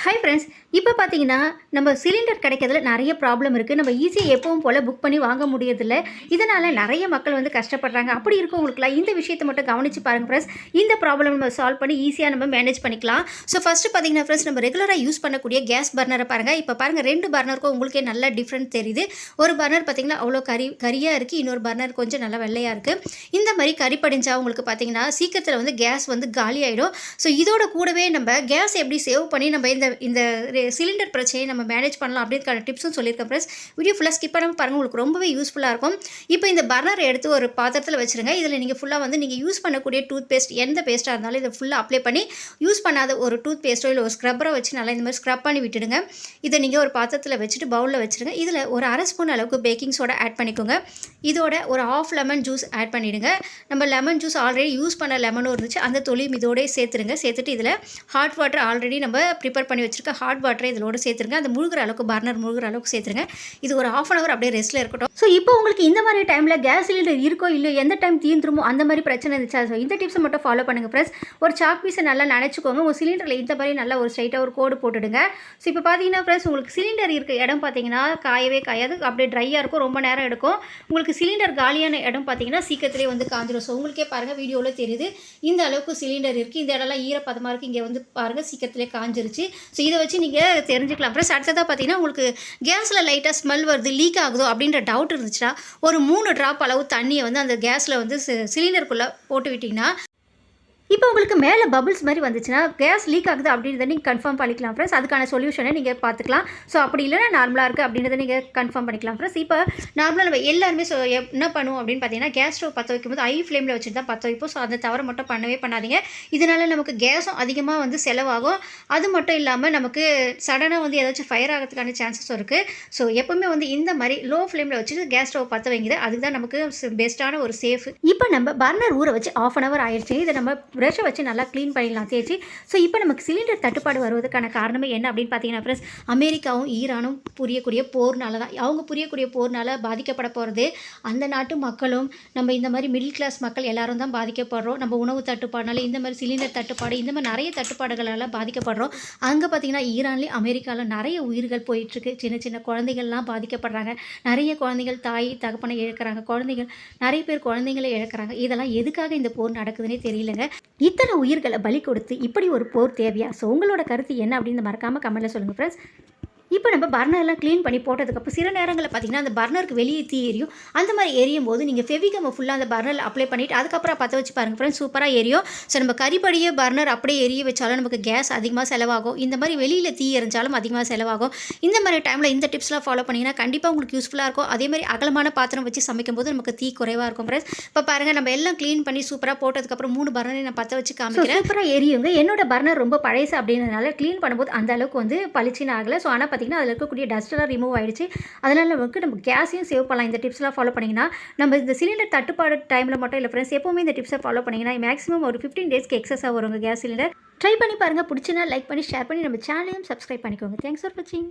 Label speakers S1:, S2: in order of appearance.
S1: Hi friends. இப்போ பார்த்தீங்கன்னா, நம்ம சிலிண்டர் கிடைக்கிறதுல நெறைய ப்ராப்ளம் இருக்குது. நம்ம ஈஸியா எப்பவும் போல புக் பண்ணி வாங்க முடியறதில்ல. இதனால நெறைய மக்கள் வந்து கஷ்டப்படுறாங்க. அப்படி இருக்கவங்களுக்குலாம் இந்த விஷயத்த மட்டும் கவனிச்சு பாருங்க ஃப்ரெண்ட்ஸ். இந்த ப்ராப்ளம் நம்ம சால்வ் பண்ணி ஈஸியா நம்ம மேனேஜ் பண்ணிக்கலாம். ஸோ ஃபர்ஸ்ட்டு பார்த்தீங்கன்னா ஃப்ரெண்ட்ஸ், நம்ம ரெகுலரா யூஸ் பண்ணக்கூடிய கேஸ் பர்னர பாருங்க. இப்போ பாருங்க 2 பர்னருக்கும் உங்களுக்கே நல்லா டிஃப்ரெண்ட் தெரியுது. ஒரு பர்னர் பார்த்தீங்கன்னா, அவ்வளோ கரியா இருக்கு. இன்னொரு பர்னர் கொஞ்சம் நல்லா வெள்ளையா இருக்கு. இந்த மாரி கரி படிஞ்சா உங்களுக்கு பார்த்தீங்கன்னா, சீக்கிரத்தில வந்து கேஸ் வந்து காலியாயிடும். ஸோ இதோட கூடவே நம்ம கேஸ் எப்படி சேவ் பண்ணி நம்ம இந்த இந்த சிலிண்டர் பிரச்சனையை நம்ம மேனேஜ் பண்ணலாம் அப்படின்றதுக்கான டிப்ஸும் சொல்லியிருக்கேன் ஃப்ரெண்ட்ஸ். வீடியோ ஃபுல்லாக ஸ்கிப் பண்ணாமல் பாருங்கள், உங்களுக்கு ரொம்பவே யூஸ்ஃபுல்லாக இருக்கும். இப்போ இந்த பர்னர் எடுத்து ஒரு பாத்திரத்தில் வச்சுருங்க. இதில் நீங்கள் ஃபுல்லாக வந்து நீங்கள் யூஸ் பண்ணக்கூடிய டூத் பேஸ்ட் எந்த பேஸ்ட்டாக இருந்தாலும் இதை ஃபுல்லாக அப்ளை பண்ணி யூஸ் பண்ணாத ஒரு டூத் பேஸ்ட்டோ இல்லை ஒரு ஸ்க்ரப்பரை வச்சு நல்லா இந்த மாதிரி ஸ்க்ரப் பண்ணி விட்டுடுங்க. இதை நீங்கள் ஒரு பாத்திரத்தில் வச்சுட்டு பவுலில் வச்சுருங்க. இதில் ஒரு அரை ஸ்பூன் அளவுக்கு பேக்கிங் சோடா ஆட் பண்ணிக்கோங்க. இதோட ஒரு ஆஃப் லெமன் ஜூஸ் ஆட் பண்ணிவிடுங்க. நம்ம லெமன் ஜூஸ் ஆல்ரெடி யூஸ் பண்ண லெமனும் இருந்துச்சு, அந்த தொலியும் இதோடய சேர்த்துருங்க. சேர்த்துட்டு இதில் ஹாட் வாட்டர் ஆல்ரெடி நம்ம ப்ரிப்பேர் பண்ணி வச்சுருக்க ஹாட் வாட்டரை இதோட சேர்த்துருங்க. அந்த முழுகிற அளவுக்கு பர்னர் முழுகிற அளவுக்கு சேர்த்துருங்க. இது ஒரு ½ அன் ஹவர் அப்படியே ரெஸ்ட்டில் இருக்கட்டும். ஸோ இப்போ உங்களுக்கு இந்த மாதிரி டைமில் கேஸ் சிலிண்டர் இருக்கோ இல்லையோ, எந்த டைம் தீந்துருமோ அந்த மாதிரி பிரச்சனை இருந்துச்சா, ஸோ இந்த டிப்ஸை மட்டும் ஃபாலோ பண்ணுங்கள் ஃப்ரெண்ட்ஸ். ஒரு சாக் பீஸை நல்லா நினச்சிக்கோங்க. உங்கள் சிலிண்டரில் இந்த மாதிரி நல்லா ஒரு ஸ்ட்ரைட்டாக ஒரு கோடு போட்டுடுங்க. ஸோ இப்போ பார்த்தீங்கன்னா ஃப்ரெண்ட்ஸ், உங்களுக்கு சிலிண்டர் இருக்க இடம் பார்த்தீங்கன்னா காயவே காயாது, அப்படியே ட்ரையாக இருக்கும், ரொம்ப நேரம் எடுக்கும். உங்களுக்கு சிலிண்டர் காலியான இடம் பார்த்தீங்கன்னா சீக்கிரத்திலே வந்து காஞ்சிடும். ஸோ உங்களுக்கே பாருங்கள், வீடியோவில் தெரியுது இந்த அளவுக்கு சிலிண்டர் இருக்குது. இந்த இடம்லாம் ஈரப்பதமாக இருக்குது. இங்கே வந்து பாருங்கள் சீக்கிரத்திலே காஞ்சிருச்சு. ஸோ இதை வச்சு நீங்கள் தெரிஞ்சுக்கலாம் ஃப்ரெண்ட்ஸ். அடுத்ததாக பார்த்தீங்கன்னா, உங்களுக்கு கேஸில் லைட்டாக ஸ்மெல் வருது, லீக் ஆகுதோ அப்படின்ற டவுட் இருந்துச்சுன்னா ஒரு 3 ட்ராப் அளவு தண்ணியை வந்து அந்த கேஸில் வந்து சிலிண்டருக்குள்ளே போட்டு விட்டிங்கன்னா, இப்போ உங்களுக்கு மேலே பபிள்ஸ் மாதிரி வந்துச்சுன்னா கேஸ் லீக் ஆகுது அப்படின்றத நீங்கள் கன்ஃபார்ம் பண்ணிக்கலாம் ஃப்ரெண்ட்ஸ். அதுக்கான சொல்யூஷனை நீங்கள் பார்த்துக்கலாம். ஸோ அப்படி இல்லைனா நார்மலாக இருக்குது அப்படின்றத நீங்கள் கன்ஃபார்ம் பண்ணிக்கலாம் ஃப்ரெண்ட்ஸ். இப்போ நார்மலாக நம்ம எல்லாருமே என்ன பண்ணுவோம் அப்படின்னு பார்த்தீங்கன்னா, கேஸ் ஸ்டவ் பற்ற வைக்கும்போது ஹை ஃப்ளேமில் வச்சுட்டு தான் பற்ற வைப்போம். ஸோ அந்த தவறை மட்டும் பண்ணவே பண்ணாதீங்க. இதனால் நமக்கு கேஸும் அதிகமாக வந்து செலவாகும். அது மட்டும் இல்லாமல் நமக்கு சடனாக வந்து ஏதாச்சும் ஃபயர் ஆகிறதுக்கான சான்சஸும் இருக்குது. ஸோ எப்போவுமே வந்து இந்த மாதிரி லோ ஃப்ளேமில் வச்சுட்டு கேஸ் ஸ்டவ் பற்ற வைங்க. அதுக்கு தான் நமக்கு பெஸ்ட்டான ஒரு சேஃப். இப்போ நம்ம பர்னர் ஊற வச்சு ½ அன் ஹவர் ஆயிடுச்சு. இதை நம்ம ப்ரெஷ்ஷை வச்சு நல்லா க்ளீன் பண்ணிடலாம் தேய்ச்சி. ஸோ இப்போ நமக்கு சிலிண்டர் தட்டுப்பாடு வருவதற்கான காரணமே என்ன அப்படின்னு பார்த்தீங்கன்னா ஃப்ரெண்ட்ஸ், அமெரிக்காவும் ஈரானும் புரியக்கூடிய போர்னால தான். அவங்க புரியக்கூடிய போர்னால் பாதிக்கப்பட போகிறது அந்த நாட்டு மக்களும் நம்ம இந்த மாதிரி மிடில் கிளாஸ் மக்கள் எல்லாரும் தான் பாதிக்கப்படுறோம். நம்ம உணவு தட்டுப்பாடுனால இந்த மாதிரி சிலிண்டர் தட்டுப்பாடு இந்த மாதிரி நிறைய தட்டுப்பாடுகளால் பாதிக்கப்படுறோம். அங்கே பார்த்தீங்கன்னா ஈரான்லேயும் அமெரிக்காவில் நிறைய உயிர்கள் போயிட்டுருக்கு. சின்ன சின்ன குழந்தைகள்லாம் பாதிக்கப்படுறாங்க. நிறைய குழந்தைகள் தாய் தகப்பனை இழக்கிறாங்க. குழந்தைகள் நிறைய பேர் குழந்தைங்களை இழக்கிறாங்க. இதெல்லாம் எதுக்காக இந்த போர் நடக்குதுன்னே தெரியலங்க. இத்தனை உயிர்களை பலி கொடுத்து இப்படி ஒரு போர் தேவையா? ஸோ உங்களோட கருத்து என்ன அப்படின்னு மறக்காமல் கமெண்ட்டில் சொல்லுங்கள் ஃப்ரெண்ட்ஸ். இப்போ நம்ம பர்னர்லாம் க்ளீன் பண்ணி போட்டதுக்கப்புறம் சில நேரங்களில் பார்த்தீங்கன்னா, அந்த பர்னருக்கு வெளியே தீ எரியும். அந்த மாதிரி எரியும் போது நீங்கள் ஃபெவிகமை ஃபுல்லாக அந்த பர்னரில் அப்ளை பண்ணிவிட்டு அதுக்கப்புறம் பற்ற வச்சு பாருங்கள் ஃப்ரெண்ட்ஸ், சூப்பராக எரியும். ஸோ நம்ம கரிப்படியே பர்னர் அப்படியே எரிய வச்சாலும் நமக்கு கேஸ் அதிகமாக செலவாகும். இந்த மாதிரி வெளியில் தீ எரிஞ்சாலும் அதிகமாக செலவாகும். இந்த மாதிரி டைமில் இந்த டிப்ஸ்லாம் ஃபாலோ பண்ணிங்கன்னா கண்டிப்பாக உங்களுக்கு யூஸ்ஃபுல்லாக இருக்கும். அதே மாதிரி அகலமான பாத்திரம் வச்சு சமைக்கும் போது நமக்கு தீ குறைவாக இருக்கும் ஃப்ரெண்ட்ஸ். இப்போ பாருங்கள், நம்ம எல்லாம் க்ளீன் பண்ணி சூப்பராக போட்டதுக்கப்புறம் 3 பர்னரை நான் பற்ற வச்சு காமிக்கிறேன். சூப்பராக எரியுங்க. என்னோட பர்னர் ரொம்ப பழைசு அப்படின்றதுனால க்ளீன் பண்ணும்போது அந்த அளவுக்கு வந்து பளிச்சின்னு ஆகலை. ஸோ ஆனால் பார்த்தீங்கன்னா, அதில் இருக்கக்கூடிய டஸ்ட்டெல்லாம் ரிமூவ் ஆகிடுச்சு. அதனால் நமக்கு நம்ம கேஸையும் சேவ் பண்ணலாம். இந்த டிப்ஸ்லாம் ஃபாலோ பண்ணிங்கன்னா நம்ம இந்த சிலிண்டர் தட்டுப்பாடு டைமில் மட்டும் இல்லை ஃப்ரெண்ட்ஸ், எப்போவுமே இந்த டிப்ஸை ஃபாலோ பண்ணிங்கன்னா மேக்ஸிமம் ஒரு 15 டேஸ்க்கு எக்ஸஸாக வருங்க கேஸ் சிலிண்டர். ட்ரை பண்ணி பாருங்கள். பிடிச்சினா லைக் பண்ணி ஷேர் பண்ணி நம்ம சேனலையும் சப்ஸ்கிரைப் பண்ணிக்கோங்க. தேங்க்ஸ் ஃபார் வாட்சிங்.